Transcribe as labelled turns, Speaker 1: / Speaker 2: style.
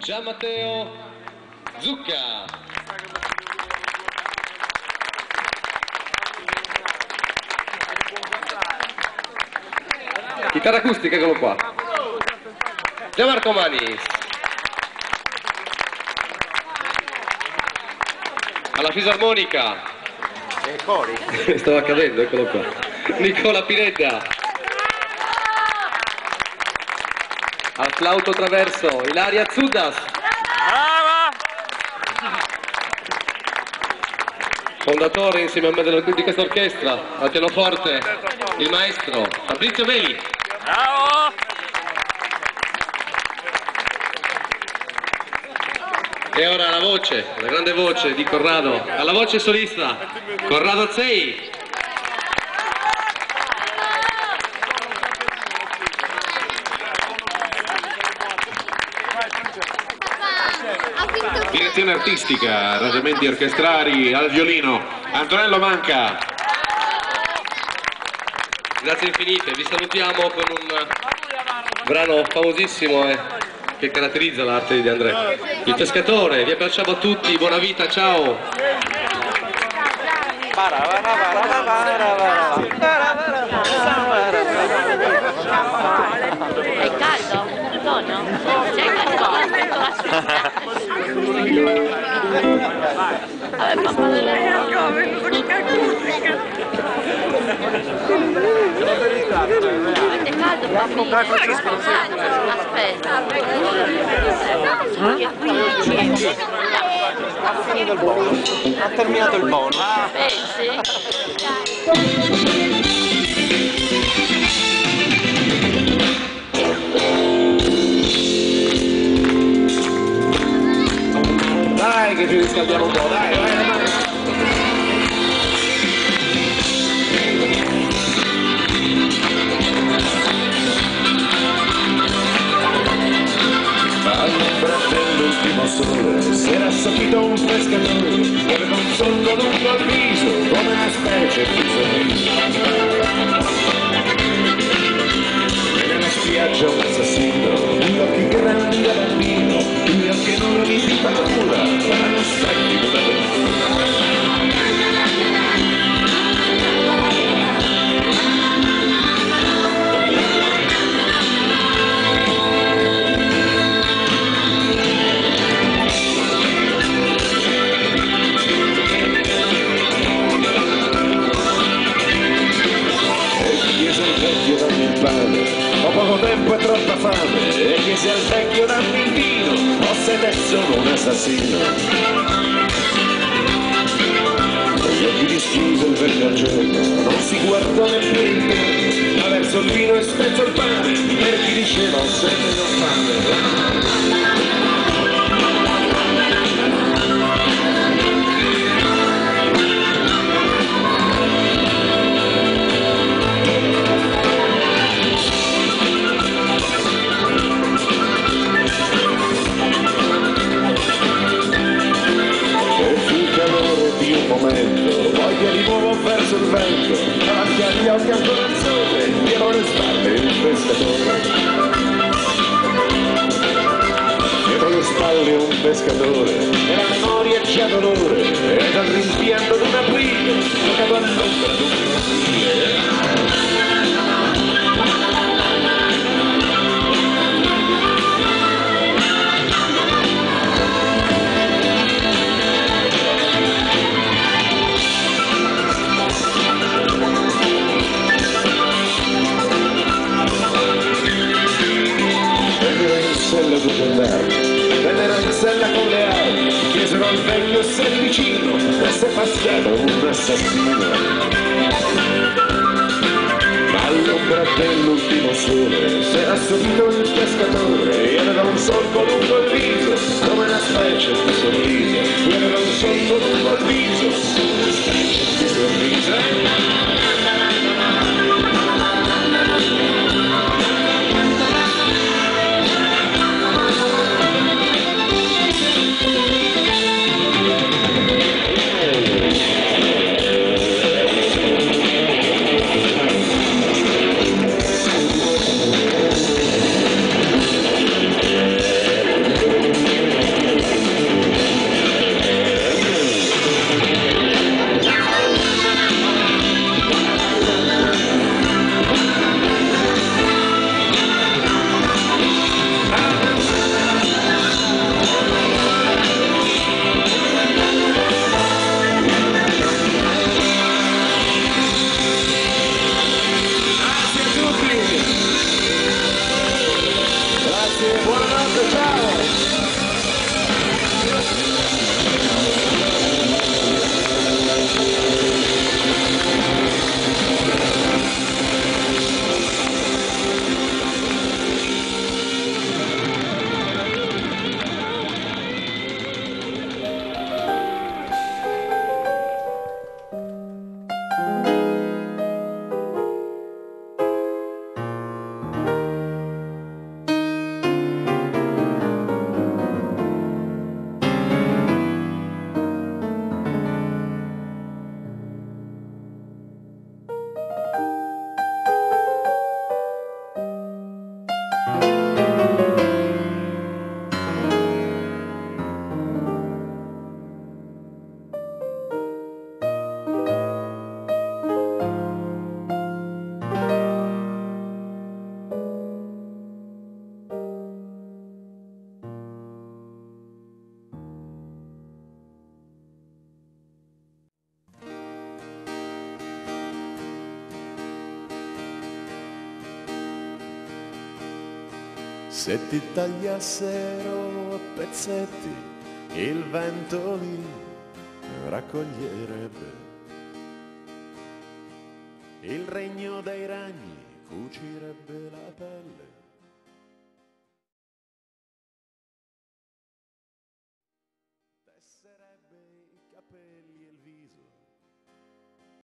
Speaker 1: Gian Matteo Zucca. Chitarra acustica, eccolo qua. Gianmarco Manis. Alla fisarmonica.
Speaker 2: Cori.
Speaker 1: Stava accadendo, eccolo qua. Nicola Pinedda. Al flauto traverso, Ilaria Zuddas.
Speaker 3: Brava!
Speaker 1: Fondatore insieme a me di questa orchestra, al pianoforte, il maestro Fabrizio Meli.
Speaker 3: Bravo!
Speaker 1: E ora la voce, la grande voce di Corrado, alla voce solista, Corrado Zei.
Speaker 4: Direzione artistica, arrangiamenti orchestrali, al violino, Antonello Manca.
Speaker 1: Grazie infinite, vi salutiamo con un brano famosissimo che caratterizza l'arte di De André. Il pescatore, vi abbracciamo a tutti, buona vita, ciao!
Speaker 5: È caldo? Tono? C'è caldo? Vabbè, papà avete caldo, bambini? Aspetta.
Speaker 2: Ha terminato il bonus.
Speaker 5: Pensi?
Speaker 4: Dai che ci riscaldiamo un po', dai, vai, vai.
Speaker 6: All'ombra dell'ultimo sole si era assopito un pescatore, aveva un solco lungo al viso come una specie di sorriso. E nella spiaggia un assassino, gli occhi grandi da bambino, gli occhi nudi di paura, fanno segni di un'avventura. Ho poco tempo e troppa fame e chiesi al vecchio dammi il vino, o se te sono un assassino. Gli occhi dischiuse il vergogeno, non si guardò nemmeno intorno, ma verso il vino e spezzò il pane, per chi diceva ho sempre non fame. Poi che di nuovo verso il vento, davanti agli occhi ancora il sole, dietro le spalle il pescatore. Dietro le spalle un pescatore, e la memoria c'ha dolore, e dal rimpianto d'un aprile, giocato all'ombra d'un cortile. Vennero in sella con le ali, chiesero al vecchio se eri vicino, e se passava un assassino. Ma all'ombra dell'ultimo sole s'era subito il pescatore, e aveva un solco lungo il viso, come una specie di sorriso, e aveva un solco lungo il viso, come una specie di sorriso. Se ti tagliassero a pezzetti, il vento li raccoglierebbe. Il regno dei ragni cucirebbe la pelle